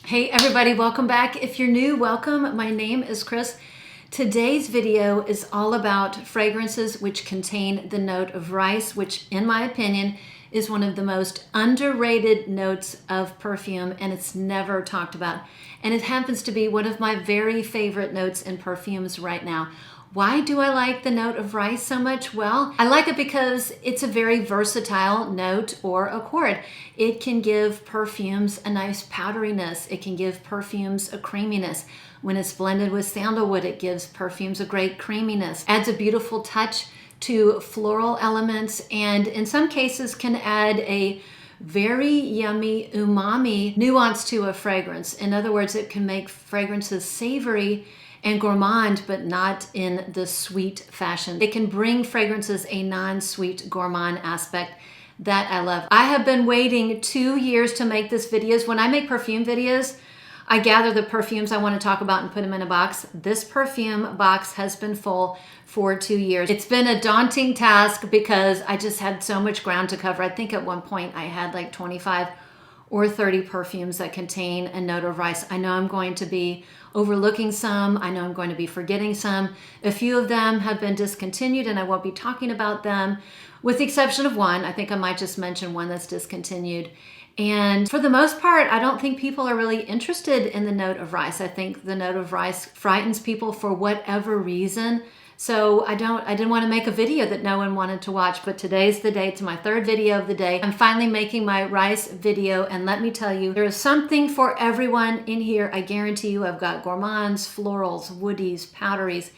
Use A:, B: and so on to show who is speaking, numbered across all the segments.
A: Hey everybody, welcome back. If you're new, welcome. My name is Chris. Today's video is all about fragrances which contain the note of rice, which in my opinion is one of the most underrated notes of perfume, and it's never talked about. And it happens to be one of my very favorite notes in perfumes right now. Why do I like the note of rice so much? Well, I like it because it's a very versatile note or accord. It can give perfumes a nice powderiness. It can give perfumes a creaminess. When it's blended with sandalwood, it gives perfumes a great creaminess. Adds a beautiful touch to floral elements, and in some cases can add a very yummy umami nuance to a fragrance. In other words, it can make fragrances savory and gourmand, but not in the sweet fashion. It can bring fragrances a non-sweet gourmand aspect that I love. I have been waiting 2 years to make this videos. When I make perfume videos, I gather the perfumes I want to talk about and put them in a box. This perfume box has been full for 2 years. It's been a daunting task because I just had so much ground to cover. I think at one point I had like 25 or 30 perfumes that contain a note of rice. I know I'm going to be overlooking some. I know I'm going to be forgetting some. A few of them have been discontinued and I won't be talking about them, with the exception of one. I think I might just mention one that's discontinued. And for the most part, I don't think people are really interested in the note of rice. I think the note of rice frightens people for whatever reason. So I didn't want to make a video that no one wanted to watch, but today's the day. It's my third video of the day. I'm finally making my rice video, and let me tell you, there is something for everyone in here. I guarantee you. I've got gourmands, florals, woodies, powderies.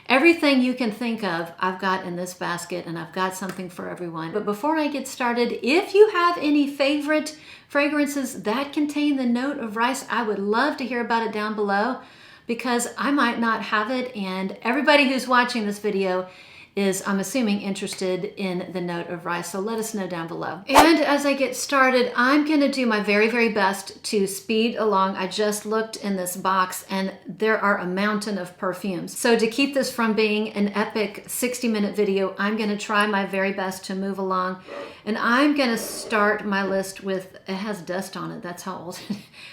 A: Everything you can think of, I've got in this basket, and I've got something for everyone. But before I get started, if you have any favorite fragrances that contain the note of rice, I would love to hear about it down below, because I might not have it, and everybody who's watching this video is, I'm assuming, interested in the note of rice. So let us know down below. And as I get started, I'm gonna do my very, very best to speed along. I just looked in this box and there are a mountain of perfumes. So to keep this from being an epic 60-minute video, I'm gonna try my very best to move along. And I'm gonna start my list with, it has dust on it. That's how old,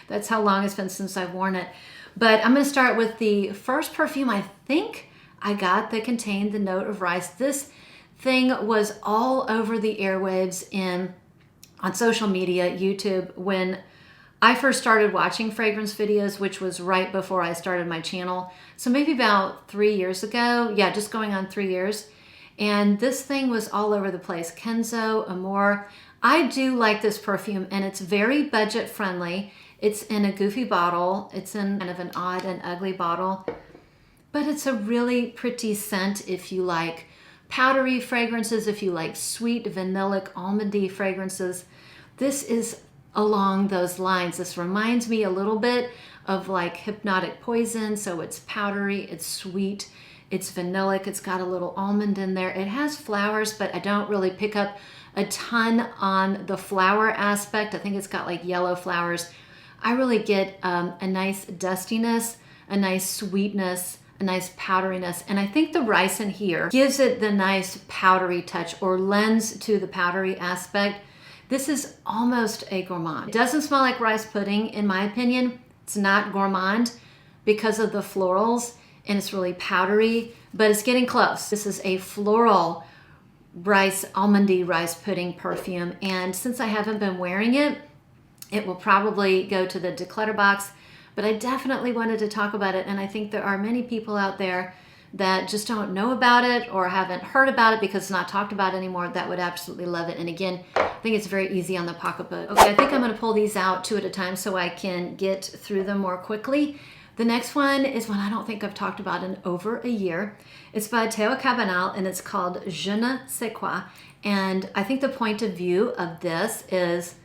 A: that's how long it's been since I've worn it. But I'm gonna start with the first perfume I think I got that contained the note of rice. This thing was all over the airwaves on social media, YouTube, when I first started watching fragrance videos, which was right before I started my channel. So maybe about 3 years ago. Yeah, just going on 3 years. And this thing was all over the place. Kenzo Amour. I do like this perfume, and it's very budget friendly. It's in a goofy bottle. It's in kind of an odd and ugly bottle, but it's a really pretty scent if you like powdery fragrances, if you like sweet, vanillic, almondy fragrances. This is along those lines. This reminds me a little bit of like Hypnotic Poison. So it's powdery, it's sweet, it's vanillic, it's got a little almond in there. It has flowers, but I don't really pick up a ton on the flower aspect. I think it's got like yellow flowers. I really get a nice dustiness, a nice sweetness, a nice powderiness. And I think the rice in here gives it the nice powdery touch, or lends to the powdery aspect. This is almost a gourmand. It doesn't smell like rice pudding, in my opinion. It's not gourmand because of the florals, and it's really powdery, but it's getting close. This is a floral rice, almondy rice pudding perfume. And since I haven't been wearing it, it will probably go to the declutter box, but I definitely wanted to talk about it. And I think there are many people out there that just don't know about it or haven't heard about it because it's not talked about anymore that would absolutely love it. And again, I think it's very easy on the pocketbook. Okay, I think I'm gonna pull these out 2 at a time so I can get through them more quickly. The next one is one I don't think I've talked about in over a year. It's by Cabanal, and it's called Je Ne Sais Quois. And I think the point of view of this is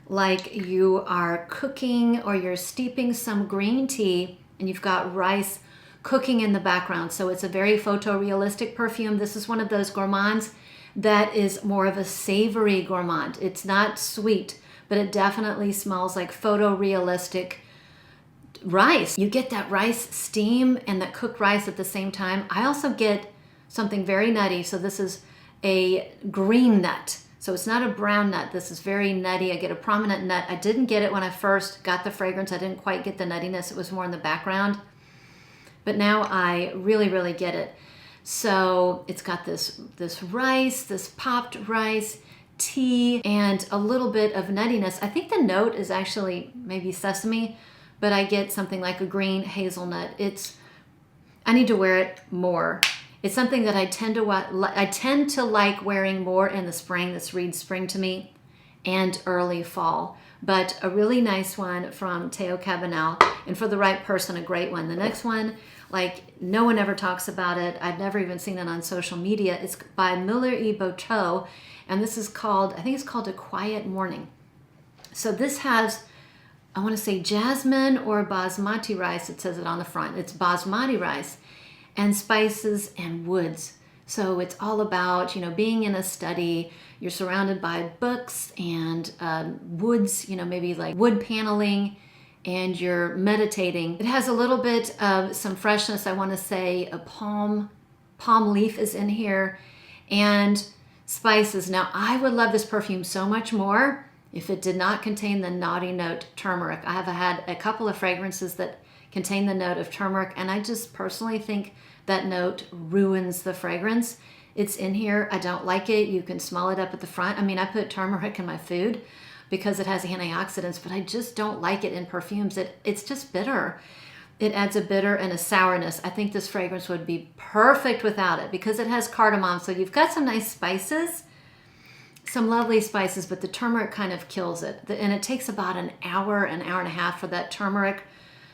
A: like you are cooking or you're steeping some green tea and you've got rice cooking in the background. So it's a very photorealistic perfume. This is one of those gourmands that is more of a savory gourmand. It's not sweet, but it definitely smells like photorealistic rice. You get that rice steam and that cooked rice at the same time. I also get something very nutty. So this is a green nut. So it's not a brown nut. This is very nutty. I get a prominent nut. I didn't get it when I first got the fragrance. I didn't quite get the nuttiness. It was more in the background. But now I really, really get it. So it's got this rice, this popped rice, tea, and a little bit of nuttiness. I think the note is actually maybe sesame, but I get something like a green hazelnut. I need to wear it more. It's something that I tend to like wearing more in the spring. This reads spring to me, and early fall. But a really nice one from Teo Cabanal, and for the right person, a great one. The next one, like no one ever talks about it. I've never even seen it on social media. It's by Milani Parfums, and this is called, I think it's called A Quiet Morning. So this has, I want to say jasmine or basmati rice. It says it on the front. It's basmati rice and spices and woods. So it's all about, being in a study. You're surrounded by books and woods, maybe like wood paneling, and you're meditating. It has a little bit of some freshness. I want to say a palm leaf is in here, and spices. Now, I would love this perfume so much more if it did not contain the naughty note turmeric. I have had a couple of fragrances that contain the note of turmeric, and I just personally think that note ruins the fragrance. It's in here. I don't like it. You can smell it up at the front. I mean, I put turmeric in my food because it has antioxidants, but I just don't like it in perfumes. It's just bitter. It adds a bitter and a sourness. I think this fragrance would be perfect without it because it has cardamom. So you've got some nice spices, some lovely spices, but the turmeric kind of kills it. And it takes about an hour and a half for that turmeric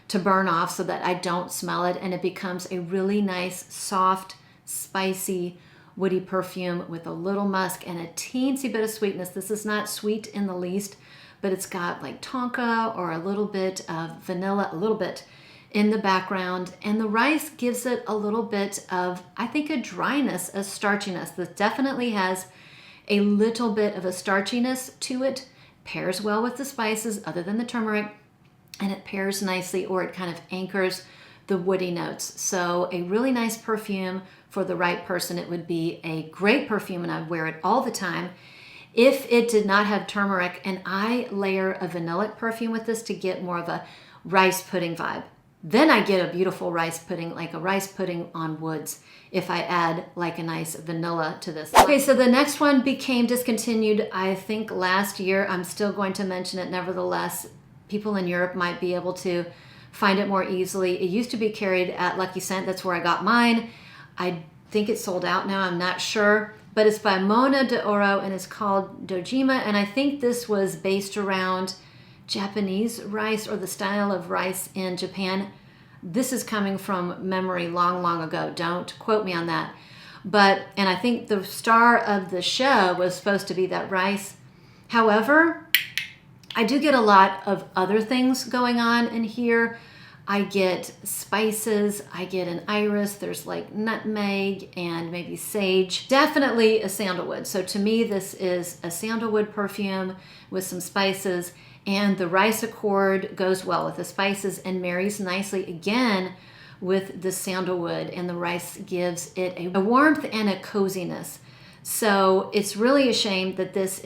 A: to burn off so that I don't smell it, and it becomes a really nice, soft, spicy, woody perfume with a little musk and a teensy bit of sweetness. This is not sweet in the least, but it's got like tonka or a little bit of vanilla, a little bit in the background, and the rice gives it a little bit of, I think, a dryness, a starchiness. This definitely has a little bit of a starchiness to it, pairs well with the spices other than the turmeric, and it pairs nicely, or it kind of anchors the woody notes. So a really nice perfume for the right person. It would be a great perfume, and I'd wear it all the time if it did not have turmeric. And I layer a vanillic perfume with this to get more of a rice pudding vibe. Then I get a beautiful rice pudding, like a rice pudding on woods, if I add like a nice vanilla to this. Okay, so the next one became discontinued, I think last year. I'm still going to mention it nevertheless. People in Europe might be able to find it more easily. It used to be carried at Lucky Scent. That's where I got mine. I think it's sold out now. I'm not sure. But it's by Mona de Oro, and it's called Dojima. And I think this was based around Japanese rice, or the style of rice in Japan. This is coming from memory long, long ago. Don't quote me on that. And I think the star of the show was supposed to be that rice. However, I do get a lot of other things going on in here. I get spices, I get an iris, there's like nutmeg and maybe sage. Definitely a sandalwood. So to me, this is a sandalwood perfume with some spices, and the rice accord goes well with the spices and marries nicely again with the sandalwood, and the rice gives it a warmth and a coziness. So it's really a shame that this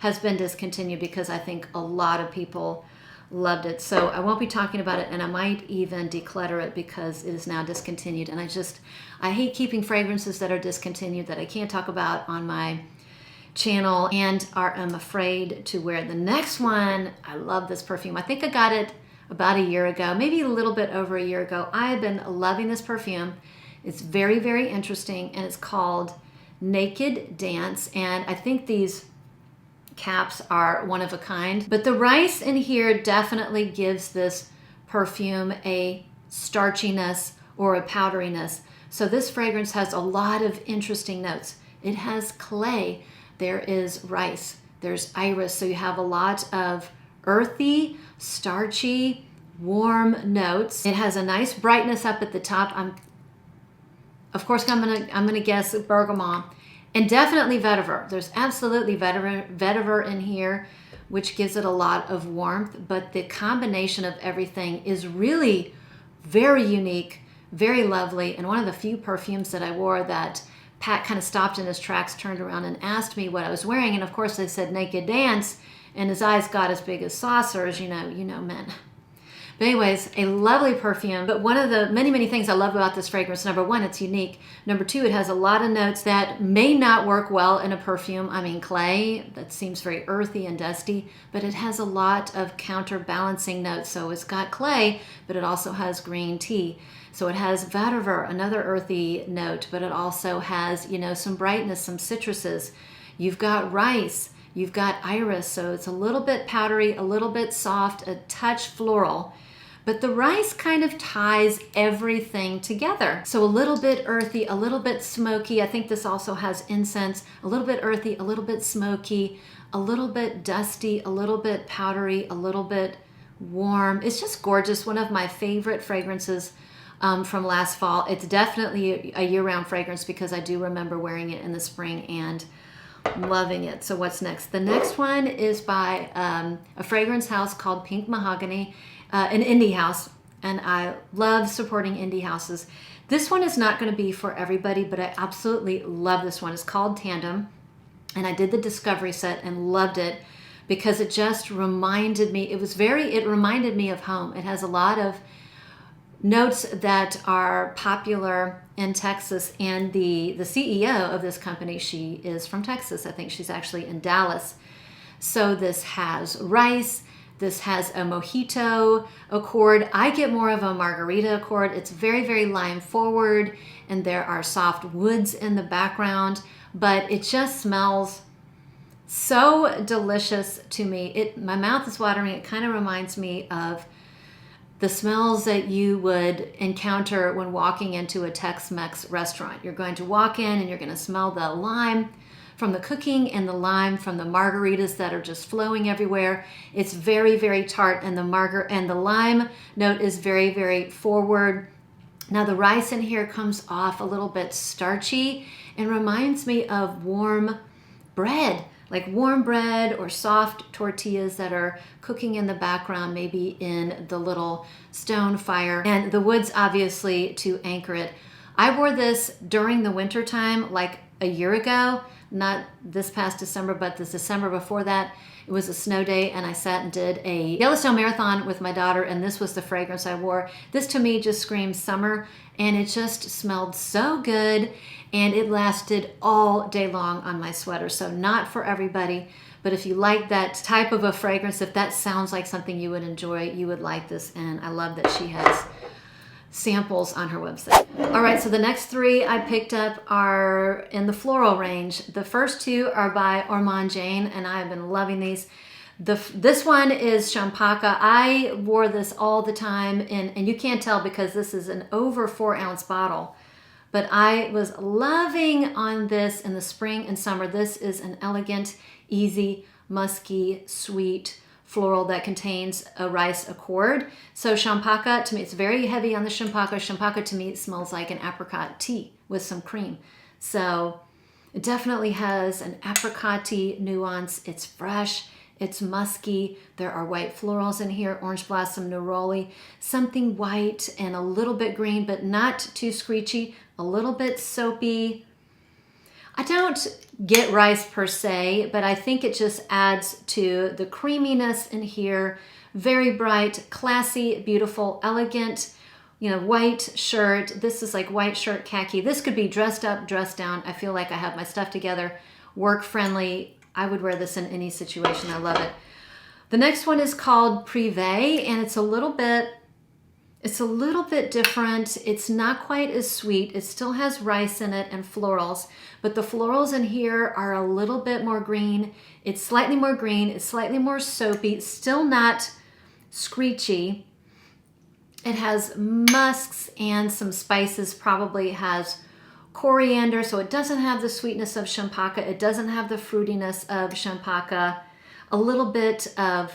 A: has been discontinued, because I think a lot of people loved it. So I won't be talking about it, and I might even declutter it because it is now discontinued. And I hate keeping fragrances that are discontinued that I can't talk about on my channel and am afraid to wear. The next one, I love this perfume. I think I got it about a year ago, maybe a little bit over a year ago. I have been loving this perfume. It's very, very interesting, and it's called Naked Dance. And I think these caps are one of a kind, but the rice in here definitely gives this perfume a starchiness or a powderiness. So this fragrance has a lot of interesting notes. It has clay, there is rice, there's iris, so you have a lot of earthy, starchy, warm notes. It has a nice brightness up at the top. Of course, I'm gonna guess bergamot. And definitely vetiver. There's absolutely vetiver in here, which gives it a lot of warmth. But the combination of everything is really very unique, very lovely, and one of the few perfumes that I wore that Pat kind of stopped in his tracks, turned around and asked me what I was wearing. And of course I said Naked Dance, and his eyes got as big as saucers, you know men. But anyways, a lovely perfume. But one of the many, many things I love about this fragrance, number one, it's unique. Number two, it has a lot of notes that may not work well in a perfume. I mean, clay, that seems very earthy and dusty, but it has a lot of counterbalancing notes. So it's got clay, but it also has green tea. So it has vetiver, another earthy note, but it also has, some brightness, some citruses. You've got rice, you've got iris, so it's a little bit powdery, a little bit soft, a touch floral. But the rice kind of ties everything together. So a little bit earthy, a little bit smoky. I think this also has incense, a little bit earthy, a little bit smoky, a little bit dusty, a little bit powdery, a little bit warm. It's just gorgeous. One of my favorite fragrances from last fall. It's definitely a year-round fragrance because I do remember wearing it in the spring and loving it. So what's next? The next one is by a fragrance house called Pink Mahogany, an indie house, and I love supporting indie houses. This one is not going to be for everybody, but I absolutely love this one. It's called Tandem, and I did the discovery set and loved it because it just reminded me, it reminded me of home. It has a lot of notes that are popular in Texas, and the CEO of this company, she is from Texas. I think she's actually in Dallas. So this has rice, this has a mojito accord. I get more of a margarita accord. It's very, very lime forward, and there are soft woods in the background, but it just smells so delicious to me. My mouth is watering. It kind of reminds me of the smells that you would encounter when walking into a Tex-Mex restaurant. You're going to walk in and you're going to smell the lime from the cooking and the lime from the margaritas that are just flowing everywhere. It's very, very tart, and the lime note is very, very forward. Now the rice in here comes off a little bit starchy and reminds me of warm bread, like warm bread or soft tortillas that are cooking in the background, maybe in the little stone fire. And the woods, obviously, to anchor it. I wore this during the winter time, like a year ago, not this past December, but this December before that. It was a snow day, and I sat and did a Yellowstone marathon with my daughter, and this was the fragrance I wore. This to me just screams summer, and it just smelled so good, and it lasted all day long on my sweater. So not for everybody, but if you like that type of a fragrance, if that sounds like something you would enjoy, you would like this, and I love that she has samples on her website. All right, so the next three I picked up are in the floral range. The first two are by Oran Jane, and I have been loving these. This one is Champaca. I wore this all the time, and you can't tell because this is an over 4-ounce bottle, but I was loving on this in the spring and summer. This is an elegant, easy, musky, sweet floral that contains a rice accord. So Champaca, to me, it's very heavy on the Champaca. Champaca to me smells like an apricot tea with some cream. So it definitely has an apricot-y nuance. It's fresh, it's musky. There are white florals in here, orange blossom, neroli, something white and a little bit green, but not too screechy, a little bit soapy. I don't get rice per se, but I think it just adds to the creaminess in here. Very bright, classy, beautiful, elegant, white shirt. This is like white shirt khaki. This could be dressed up, dressed down. I feel like I have my stuff together, work friendly. I would wear this in any situation. I love it. The next one is called Prive, and it's a little bit different. It's not quite as sweet. It still has rice in it and florals, but the florals in here are a little bit more green. It's slightly more green. It's slightly more soapy, still not screechy. It has musks and some spices, probably has coriander, so it doesn't have the sweetness of Champaca. It doesn't have the fruitiness of Champaca. A little bit of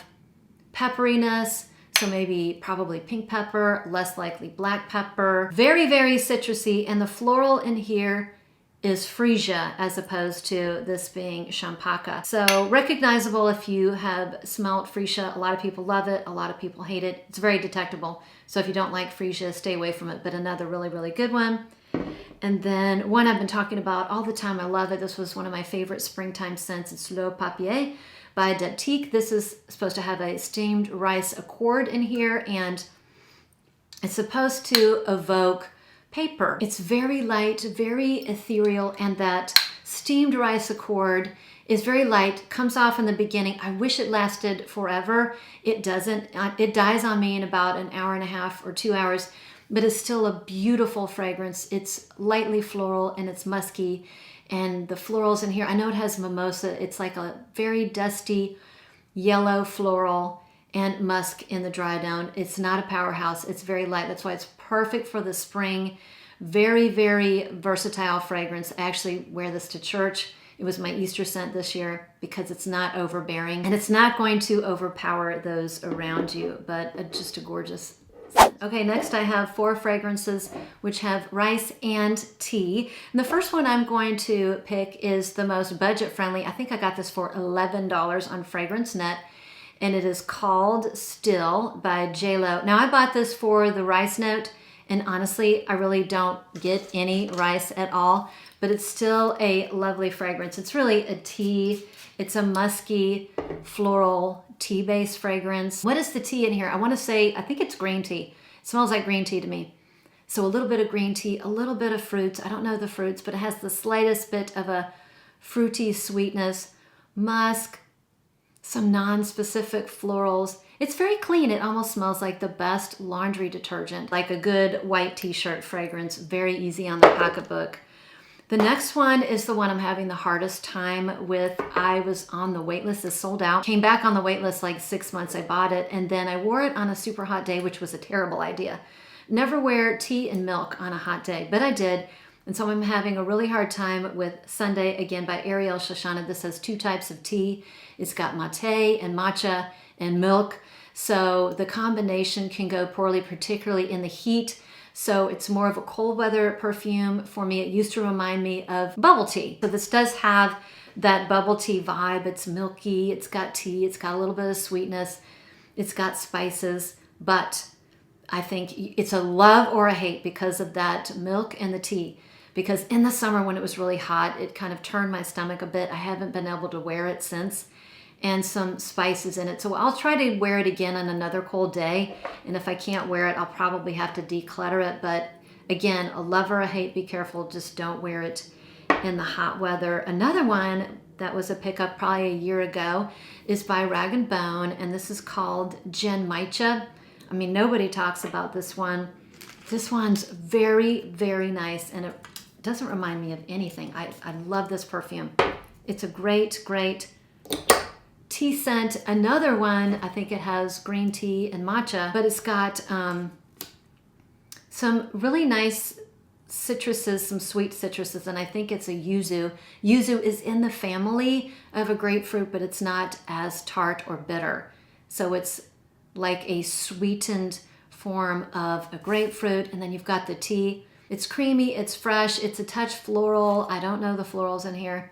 A: pepperiness, so maybe probably pink pepper, less likely black pepper. Very, very citrusy, and the floral in here is freesia as opposed to this being Champaca. So recognizable if you have smelled freesia. A lot of people love it, a lot of people hate it. It's very detectable. So if you don't like freesia, stay away from it, but another really, really good one. And then one I've been talking about all the time, I love it. This was one of my favorite springtime scents. It's Le Papier by Deptyque. This is supposed to have a steamed rice accord in here, and it's supposed to evoke paper. It's very light, very ethereal, and that steamed rice accord is very light, comes off in the beginning. I wish it lasted forever. It doesn't. It dies on me in about an hour and a half or 2 hours, but it's still a beautiful fragrance. It's lightly floral and it's musky, and the florals in here, I know it has mimosa. It's like a very dusty yellow floral and musk in the dry down. It's not a powerhouse. It's very light. That's why it's perfect for the spring. Very, very versatile fragrance. I actually wear this to church. It was my Easter scent this year because it's not overbearing and it's not going to overpower those around you, but just a gorgeous scent. Okay, next I have 4 fragrances which have rice and tea. And the first one I'm going to pick is the most budget friendly. I think I got this for $11 on Fragrance Net, and it is called Still by JLo. Now I bought this for the rice note, and honestly, I really don't get any rice at all, but it's still a lovely fragrance. It's really a tea. It's a musky, floral, tea-based fragrance. What is the tea in here? I want to say, I think it's green tea. It smells like green tea to me. So a little bit of green tea, a little bit of fruits. I don't know the fruits, but it has the slightest bit of a fruity sweetness, musk, some non-specific florals. It's very clean. It almost smells like the best laundry detergent, like a good white t-shirt fragrance, very easy on the pocketbook. The next one is the one I'm having the hardest time with. I was on the wait list. It's sold out. Came back on the wait list like 6 months. I bought it, and then I wore it on a super hot day, which was a terrible idea. Never wear tea and milk on a hot day, but I did. And so I'm having a really hard time with Sunday, again, by Ariel Shoshana. This has 2 types of tea. It's got mate and matcha and milk. So the combination can go poorly, particularly in the heat. So it's more of a cold weather perfume for me. It used to remind me of bubble tea. So this does have that bubble tea vibe. It's milky, it's got tea, it's got a little bit of sweetness, it's got spices, but I think it's a love or a hate because of that milk and the tea. Because in the summer when it was really hot, it kind of turned my stomach a bit. I haven't been able to wear it since. And some spices in it. So I'll try to wear it again on another cold day. And if I can't wear it, I'll probably have to declutter it. But again, a love or a hate, be careful. Just don't wear it in the hot weather. Another one that was a pickup probably a year ago is by Rag & Bone. And this is called Genmaicha. I mean, nobody talks about this one. This one's very, very nice. And it doesn't remind me of anything. I love this perfume. It's a great, great tea scent. Another one, I think it has green tea and matcha, but it's got some really nice citruses, some sweet citruses, and I think it's a yuzu. Yuzu is in the family of a grapefruit, but it's not as tart or bitter. So it's like a sweetened form of a grapefruit, and then you've got the tea. It's creamy, it's fresh, it's a touch floral. I don't know the florals in here.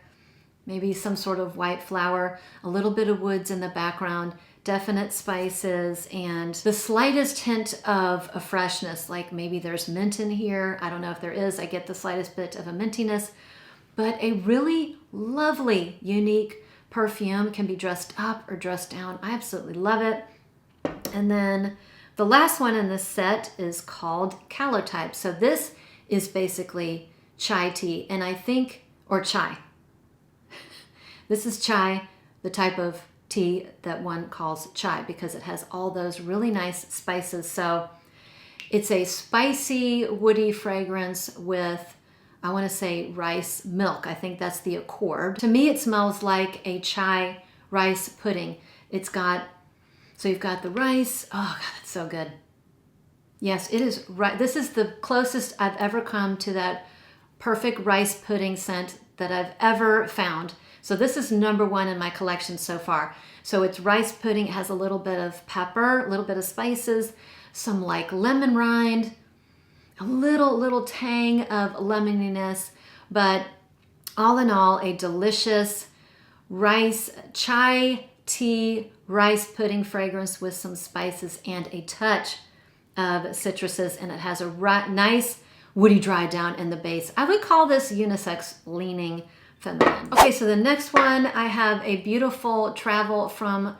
A: Maybe some sort of white flower, a little bit of woods in the background, definite spices, and the slightest hint of a freshness, like maybe there's mint in here. I don't know if there is. I get the slightest bit of a mintiness, but a really lovely, unique perfume. Can be dressed up or dressed down. I absolutely love it. And then the last one in this set is called Calotype. So this is basically chai tea, and I think, or chai. This is chai, the type of tea that one calls chai because it has all those really nice spices. So it's a spicy, woody fragrance with, I want to say, rice milk. I think that's the accord. To me, it smells like a chai rice pudding. It's got, so you've got the rice. Oh God, that's so good. Yes, it is right. This is the closest I've ever come to that perfect rice pudding scent that I've ever found. So this is #1 in my collection so far. So it's rice pudding. It has a little bit of pepper, a little bit of spices, some like lemon rind, a little tang of lemoniness, but all in all, a delicious rice, chai, tea, rice pudding fragrance with some spices and a touch of citruses. And it has a nice woody dry down in the base. I would call this unisex leaning feminine. Okay, so the next one, I have a beautiful travel from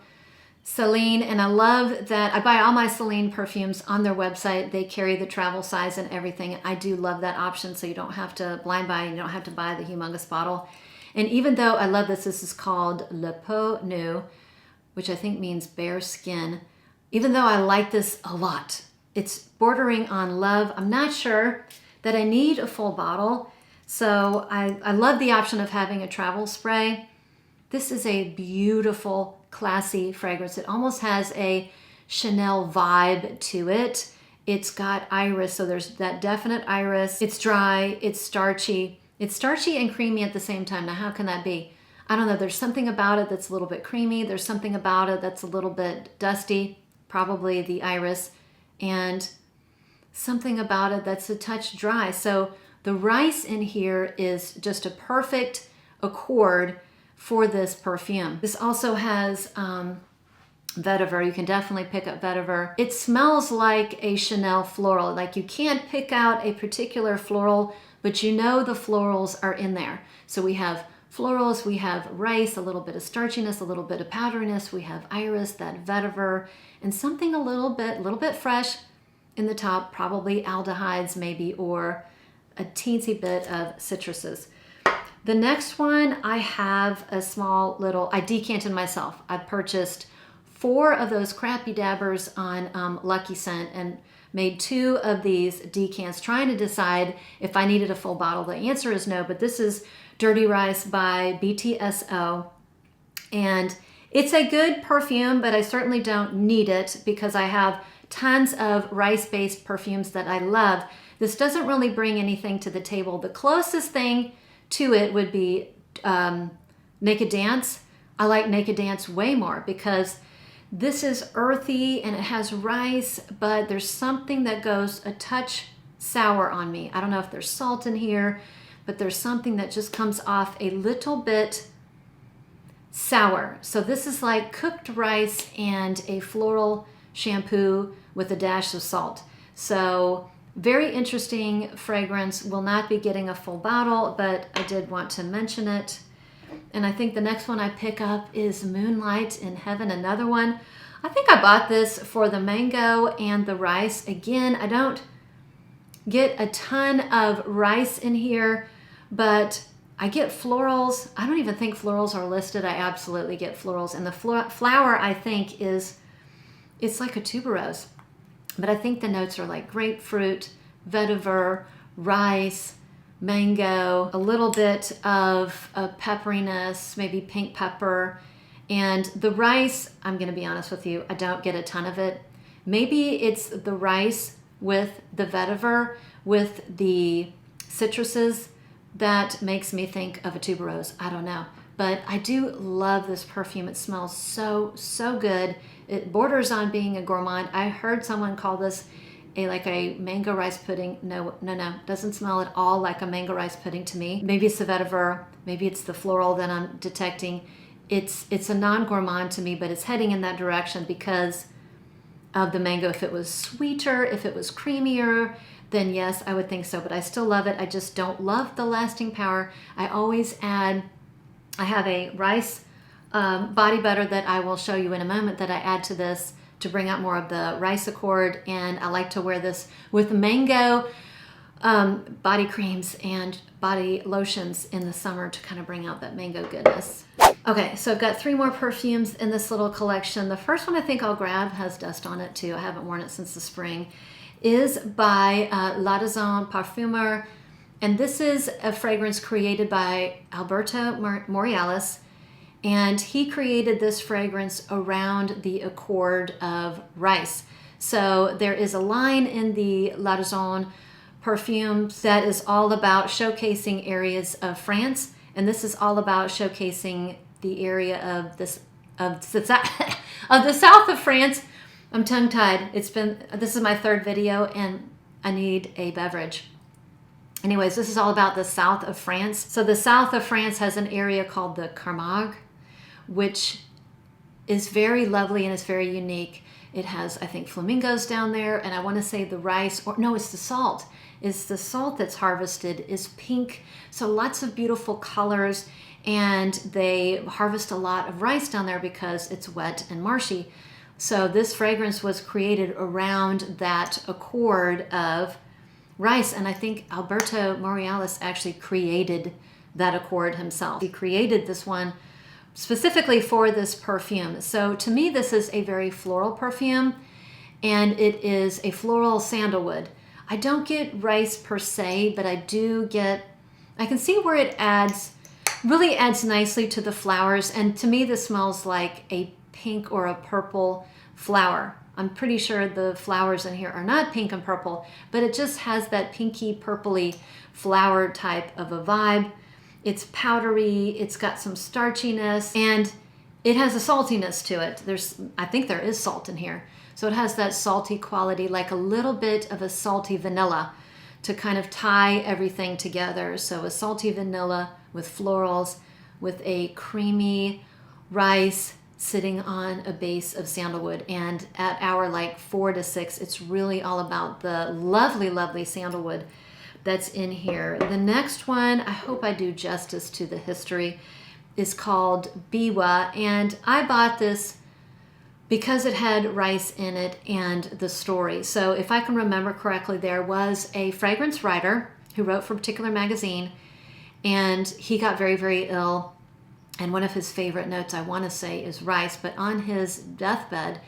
A: Celine, and I love that I buy all my Celine perfumes on their website. They carry the travel size and everything. I do love that option, so you don't have to blind buy, you don't have to buy the humongous bottle. And even though I love this is called Le Peau Nu, which I think means bare skin. Even though I like this a lot, it's bordering on love. I'm not sure that I need a full bottle. So I love the option of having a travel spray. This is a beautiful, classy fragrance. It almost has a Chanel vibe to it. It's got iris, so there's that definite iris. It's dry, it's starchy. It's starchy and creamy at the same time. Now, how can that be? I don't know. There's something about it that's a little bit creamy. There's something about it that's a little bit dusty, probably the iris, and something about it that's a touch dry. So the rice in here is just a perfect accord for this perfume. This also has vetiver. You can definitely pick up vetiver. It smells like a Chanel floral. Like you can't pick out a particular floral, but you know the florals are in there. So we have florals, we have rice, a little bit of starchiness, a little bit of powderiness, we have iris, that vetiver, and something a little bit fresh in the top, probably aldehydes maybe, or a teensy bit of citruses. The next one, I have a small little, I decanted myself. I purchased 4 of those crappy dabbers on Lucky Scent and made 2 of these decants, trying to decide if I needed a full bottle. The answer is no, but this is Dirty Rice by BTSO. And it's a good perfume, but I certainly don't need it because I have tons of rice-based perfumes that I love. This doesn't really bring anything to the table. The closest thing to it would be Naked Dance. I like Naked Dance way more because this is earthy and it has rice, but there's something that goes a touch sour on me. I don't know if there's salt in here, but there's something that just comes off a little bit sour. So this is like cooked rice and a floral shampoo with a dash of salt. So very interesting fragrance. Will not be getting a full bottle, but I did want to mention it. And I think the next one I pick up is Moonlight in Heaven, another one. I think I bought this for the mango and the rice. Again, I don't get a ton of rice in here, but I get florals. I don't even think florals are listed. I absolutely get florals. And the flower, I think, it's like a tuberose. But I think the notes are like grapefruit, vetiver, rice, mango, a little bit of a pepperiness, maybe pink pepper. And the rice, I'm going to be honest with you, I don't get a ton of it. Maybe it's the rice with the vetiver, with the citruses, that makes me think of a tuberose. I don't know. But I do love this perfume. It smells so, so good. It borders on being a gourmand. I heard someone call this like a mango rice pudding. No. Doesn't smell at all like a mango rice pudding to me. Maybe it's the vetiver. Maybe it's the floral that I'm detecting. It's a non-gourmand to me, but it's heading in that direction because of the mango. If it was sweeter, if it was creamier, then yes, I would think so. But I still love it. I just don't love the lasting power. I have a rice body butter that I will show you in a moment that I add to this to bring out more of the rice accord. And I like to wear this with mango body creams and body lotions in the summer to kind of bring out that mango goodness. Okay, so I've got 3 more perfumes in this little collection. The first one I think I'll grab has dust on it too. I haven't worn it since the spring. Is by L'Artisan Parfumeur. And this is a fragrance created by Alberto Morealis. And he created this fragrance around the accord of rice. So there is a line in the L'Artisan Parfums that is all about showcasing areas of France. And this is all about showcasing the area of the south of France. I'm tongue-tied. This is my 3rd video and I need a beverage. Anyways, this is all about the south of France. So the south of France has an area called the Camargue, which is very lovely and is very unique. It has, I think, flamingos down there, and I want to say the rice, or no, it's the salt. It's the salt that's harvested is pink, so lots of beautiful colors, and they harvest a lot of rice down there because it's wet and marshy. So this fragrance was created around that accord of rice, and I think Alberto Morealis actually created that accord himself. He created this one specifically for this perfume. So to me, this is a very floral perfume, and it is a floral sandalwood. I don't get rice per se, but I can see where it really adds nicely to the flowers. And to me, this smells like a pink or a purple flower. I'm pretty sure the flowers in here are not pink and purple, but it just has that pinky purpley flower type of a vibe. It's powdery, it's got some starchiness, and it has a saltiness to it. I think there is salt in here. So it has that salty quality, like a little bit of a salty vanilla to kind of tie everything together. So a salty vanilla with florals, with a creamy rice sitting on a base of sandalwood. And at hour like 4 to 6, it's really all about the lovely, lovely sandalwood that's in here. The next one, I hope I do justice to the history, is called Biwa, and I bought this because it had rice in it and the story. So if I can remember correctly, there was a fragrance writer who wrote for a particular magazine, and he got very, very ill. And one of his favorite notes, I want to say, is rice. But on his deathbed,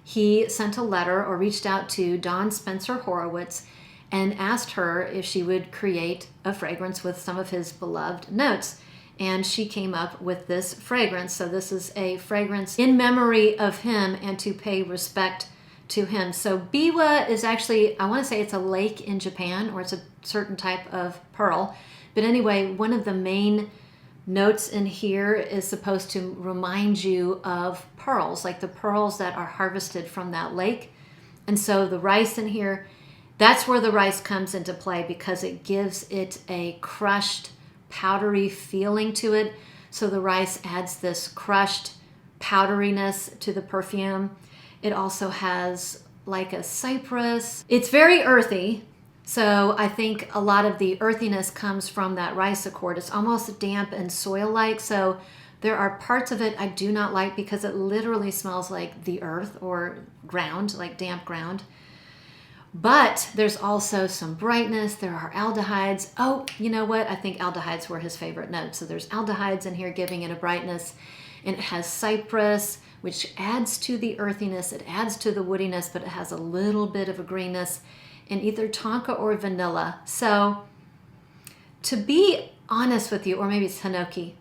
A: he sent a letter or reached out to Dawn Spencer Horowitz and asked her if she would create a fragrance with some of his beloved notes. And she came up with this fragrance. So this is a fragrance in memory of him and to pay respect to him. So Biwa is actually, I want to say it's a lake in Japan, or it's a certain type of pearl. But anyway, one of the main notes in here is supposed to remind you of pearls, like the pearls that are harvested from that lake. And so the rice in here, that's where the rice comes into play, because it gives it a crushed, powdery feeling to it. So the rice adds this crushed powderiness to the perfume. It also has like a cypress. It's very earthy. So I think a lot of the earthiness comes from that rice accord. It's almost damp and soil-like. So there are parts of it I do not like because it literally smells like the earth or ground, like damp ground. But there's also some brightness. There are aldehydes. Oh, you know what? I think aldehydes were his favorite note. So there's aldehydes in here giving it a brightness. And it has cypress, which adds to the earthiness. It adds to the woodiness, but it has a little bit of a greenness, and either tonka or vanilla. So to be honest with you, or maybe it's hinoki,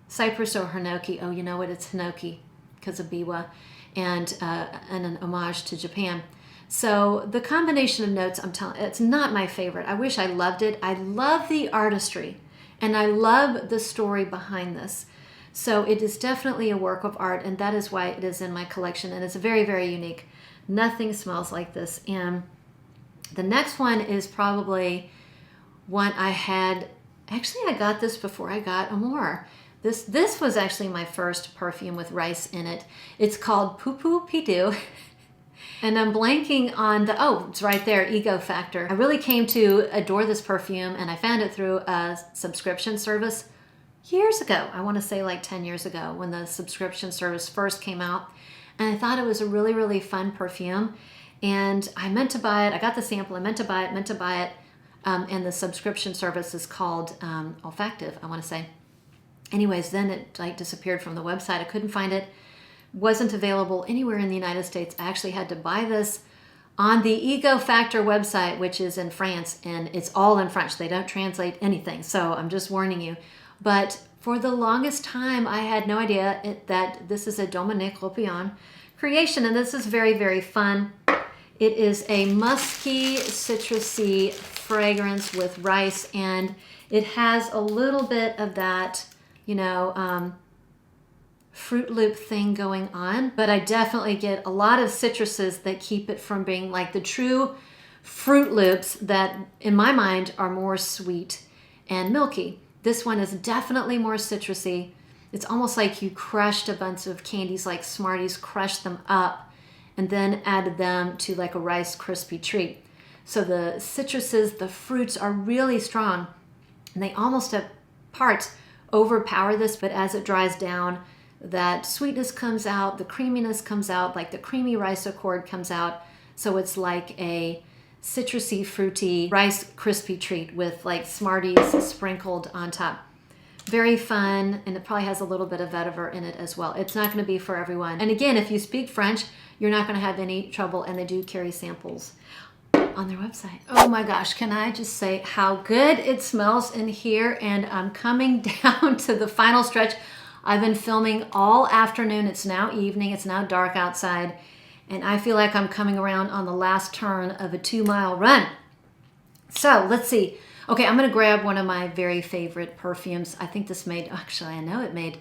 A: cypress or hinoki. Oh, you know what? It's hinoki because of biwa and an homage to Japan. So the combination of notes, I'm telling, it's not my favorite. I wish I loved it. I love the artistry and I love the story behind this. So it is definitely a work of art, and that is why it is in my collection, and it's very, very unique. Nothing smells like this. And the next one is probably one I had, actually I got this before I got Amour. This was actually my first perfume with rice in it. It's called Pupu Pidu. And I'm blanking on it's right there, Ego Factor. I really came to adore this perfume, and I found it through a subscription service years ago. I want to say like 10 years ago when the subscription service first came out. And I thought it was a really, really fun perfume. And I meant to buy it. I got the sample. I meant to buy it. And the subscription service is called Olfactive, I want to say. Anyways, then it like disappeared from the website. I couldn't find it. Wasn't available anywhere in the United States. I actually had to buy this on the Ego Factor website, which is in France, and it's all in French. They don't translate anything, so I'm just warning you. But for the longest time, I had no idea that this is a Dominique Ropion creation, and this is very, very fun. It is a musky, citrusy fragrance with rice, and it has a little bit of that, Fruit Loop thing going on, but I definitely get a lot of citruses that keep it from being like the true Fruit Loops that in my mind are more sweet and milky. This one is definitely more citrusy. It's almost like you crushed a bunch of candies like Smarties, crushed them up and then added them to like a rice crispy treat. So the citruses, the fruits are really strong, and they almost at parts overpower this, but as it dries down, that sweetness comes out, the creaminess comes out, like the creamy rice accord comes out. So it's like a citrusy, fruity rice crispy treat with like Smarties sprinkled on top. Very fun, and it probably has a little bit of vetiver in it as well. It's not going to be for everyone. And again, if you speak French, you're not going to have any trouble, and they do carry samples on their website. Oh my gosh, can I just say how good it smells in here? And I'm coming down to the final stretch. I've been filming all afternoon. It's now evening. It's now dark outside. And I feel like I'm coming around on the last turn of a 2-mile run. So let's see. Okay, I'm going to grab one of my very favorite perfumes. I think this made, actually, I know it made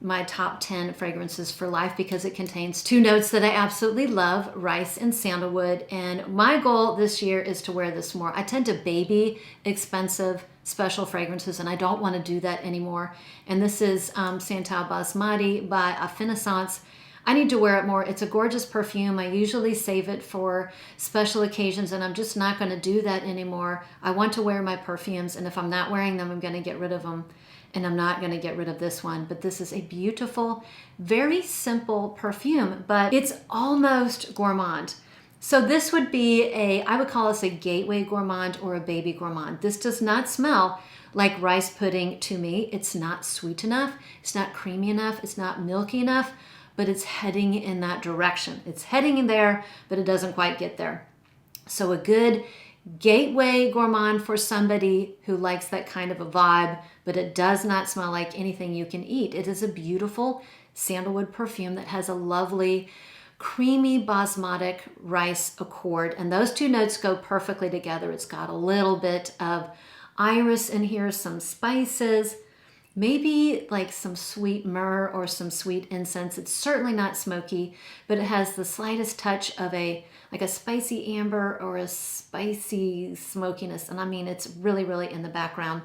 A: my top 10 fragrances for life because it contains 2 notes that I absolutely love, rice and sandalwood. And my goal this year is to wear this more. I tend to baby expensive special fragrances, and I don't want to do that anymore. And this is Santal Basmati by Affinessence. I need to wear it more. It's a gorgeous perfume. I usually save it for special occasions, and I'm just not going to do that anymore. I want to wear my perfumes, and if I'm not wearing them, I'm going to get rid of them. And I'm not going to get rid of this one. But this is a beautiful, very simple perfume, but it's almost gourmand. So this would be I would call this a gateway gourmand or a baby gourmand. This does not smell like rice pudding to me. It's not sweet enough. It's not creamy enough. It's not milky enough. But it's heading in that direction. It's heading in there, but it doesn't quite get there. So a good gateway gourmand for somebody who likes that kind of a vibe, but it does not smell like anything you can eat. It is a beautiful sandalwood perfume that has a lovely, creamy basmati rice accord. And those 2 notes go perfectly together. It's got a little bit of iris in here, some spices, maybe like some sweet myrrh or some sweet incense. It's certainly not smoky, but it has the slightest touch of like a spicy amber or a spicy smokiness. And I mean, it's really, really in the background.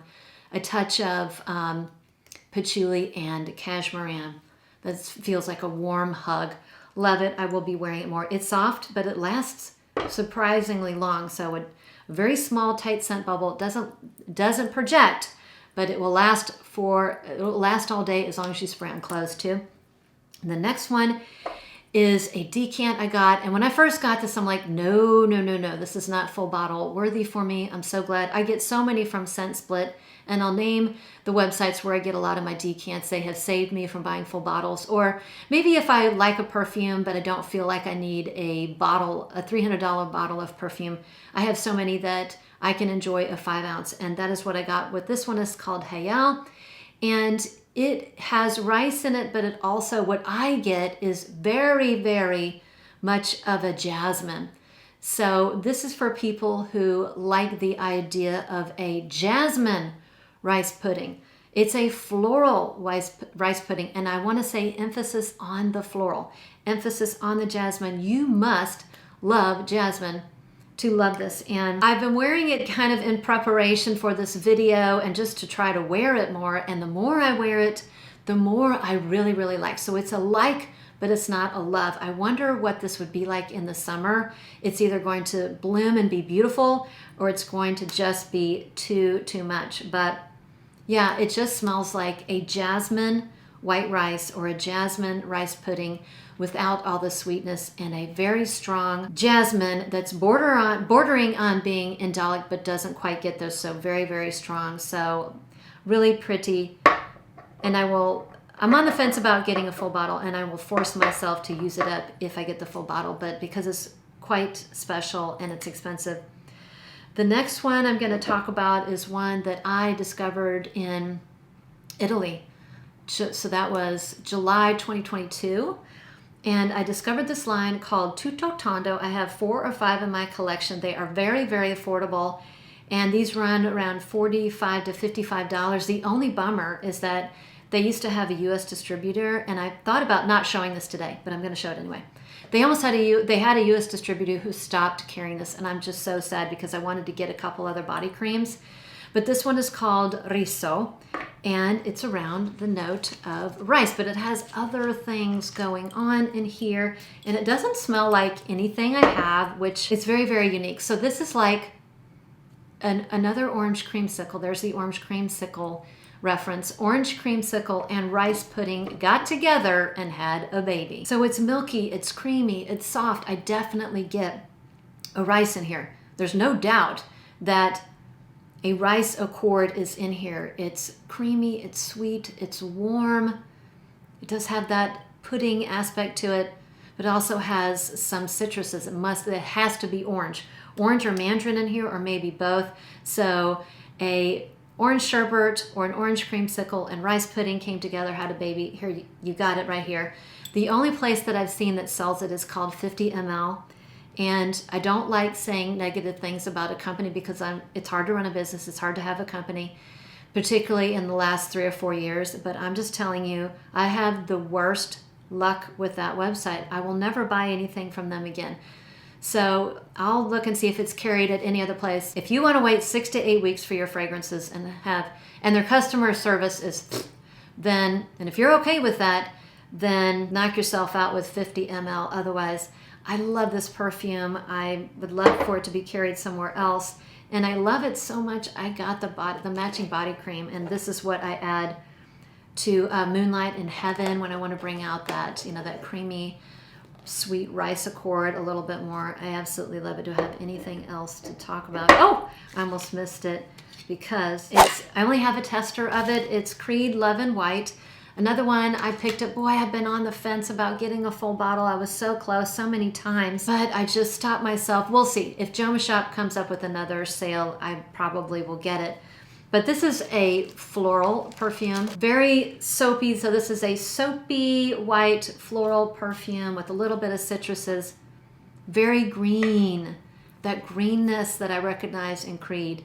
A: A touch of patchouli and cashmere. That feels like a warm hug. Love it. I will be wearing it more. It's soft, but it lasts surprisingly long. So a very small, tight scent bubble. It doesn't project, but it will last all day as long as you spray on clothes too. And the next one is a decant I got. And when I first got this, I'm like, no, this is not full bottle worthy for me. I'm so glad. I get so many from Scent Split, and I'll name the websites where I get a lot of my decants. They have saved me from buying full bottles. Or maybe if I like a perfume, but I don't feel like I need a $300 bottle of perfume, I have so many that I can enjoy a 5-ounce. And that is what I got with this one. Is called Hayal. And it has rice in it, but it also, what I get is very, very much of a jasmine. So this is for people who like the idea of a jasmine rice pudding. It's a floral rice pudding, and I want to say emphasis on the floral, emphasis on the jasmine. You must love jasmine to love this. And I've been wearing it kind of in preparation for this video and just to try to wear it more. And the more I wear it, the more I really, really like. So it's a like, but it's not a love. I wonder what this would be like in the summer. It's either going to bloom and be beautiful, or it's going to just be too much. But yeah, it just smells like a jasmine white rice or a jasmine rice pudding without all the sweetness, and a very strong jasmine that's bordering on being indolic, but doesn't quite get there. So very, very strong. So really pretty. And I'm on the fence about getting a full bottle, and I will force myself to use it up if I get the full bottle, but because it's quite special and it's expensive. The next one I'm going to talk about is one that I discovered in Italy. So that was July 2022. And I discovered this line called Tutto Tondo. I have 4 or 5 in my collection. They are very, very affordable. And these run around $45 to $55. The only bummer is that they used to have a U.S. distributor. And I thought about not showing this today, but I'm going to show it anyway. They had a U.S. distributor who stopped carrying this. And I'm just so sad because I wanted to get a couple other body creams. But this one is called Riso. and it's around the note of rice, but it has other things going on in here, and it doesn't smell like anything I have, which is very, very unique. So this is like another orange creamsicle. There's the orange creamsicle reference. Orange creamsicle and rice pudding got together and had a baby. So it's milky, it's creamy, it's soft. I definitely get a rice in here. There's no doubt that a rice accord is in here. It's creamy, it's sweet, it's warm. It does have that pudding aspect to it, but also has some citruses. It has to be orange. Orange or mandarin in here, or maybe both. So a orange sherbet or an orange creamsicle and rice pudding came together, had a baby. Here, you got it right here. The only place that I've seen that sells it is called 50 ml. And I don't like saying negative things about a company because it's hard to run a business. It's hard to have a company, particularly in the last 3 or 4 years. But I'm just telling you, I have the worst luck with that website. I will never buy anything from them again. So I'll look and see if it's carried at any other place. If you want to wait 6 to 8 weeks for your fragrances and their customer service is then, and if you're okay with that, then knock yourself out with 50 ml. Otherwise, I love this perfume. I would love for it to be carried somewhere else. And I love it so much, I got the matching body cream. And this is what I add to Moonlight in Heaven when I want to bring out that, that creamy, sweet rice accord a little bit more. I absolutely love it. Do I have anything else to talk about? Oh, I almost missed it because I only have a tester of it. It's Creed Love and White. Another one I picked up. Boy, I've been on the fence about getting a full bottle. I was so close so many times, but I just stopped myself. We'll see. If Joma Shop comes up with another sale, I probably will get it. But this is a floral perfume, very soapy. So this is a soapy white floral perfume with a little bit of citruses, very green, that greenness that I recognize in Creed.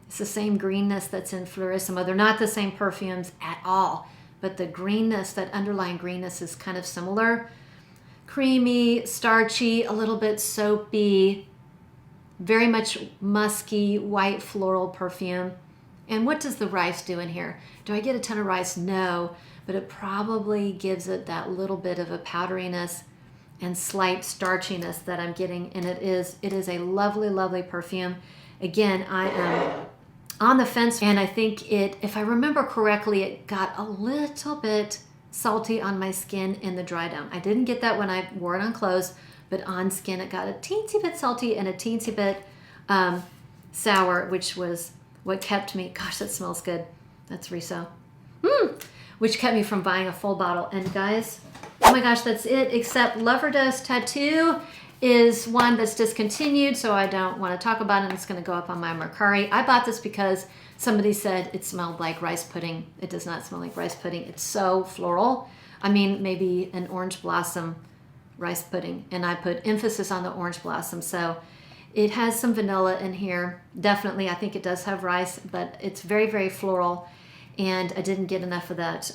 A: It's the same greenness that's in Florissimo. They're not the same perfumes at all, but the greenness, that underlying greenness is kind of similar. Creamy, starchy, a little bit soapy, very much musky, white floral perfume. And what does the rice do in here? Do I get a ton of rice? No, but it probably gives it that little bit of a powderiness and slight starchiness that I'm getting. And it is a lovely, lovely perfume. Again, I am on the fence, and I think if I remember correctly, it got a little bit salty on my skin in the dry down. I didn't get that when I wore it on clothes, but on skin it got a teensy bit salty and a teensy bit sour, which was what kept me, gosh, that smells good. That's Riso. Which kept me from buying a full bottle. And guys, oh my gosh, that's it, except Lover Dust Tattoo is one that's discontinued, so I don't want to talk about it. It's going to go up on my Mercari. I bought this because somebody said it smelled like rice pudding. It does not smell like rice pudding. It's so floral. I mean, maybe an orange blossom rice pudding, and I put emphasis on the orange blossom. So it has some vanilla in here. Definitely, I think it does have rice, but it's very, very floral, and I didn't get enough of that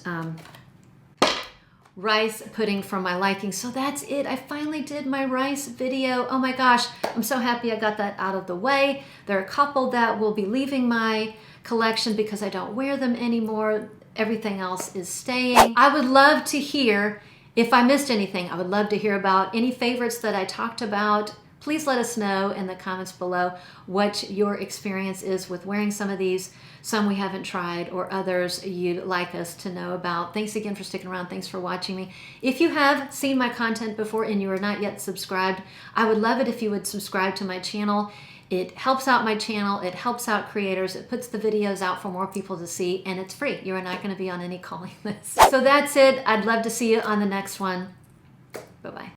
A: rice pudding for my liking. So that's it. I finally did my rice video. Oh my gosh, I'm so happy I got that out of the way. There are a couple that will be leaving my collection because I don't wear them anymore. Everything else is staying. I would love to hear if I missed anything. I would love to hear about any favorites that I talked about. Please let us know in the comments below what your experience is with wearing some of these. Some we haven't tried, or others you'd like us to know about. Thanks again for sticking around. Thanks for watching me. If you have seen my content before and you are not yet subscribed, I would love it if you would subscribe to my channel. It helps out my channel. It helps out creators. It puts the videos out for more people to see, and it's free. You are not going to be on any calling list. So that's it. I'd love to see you on the next one. Bye-bye.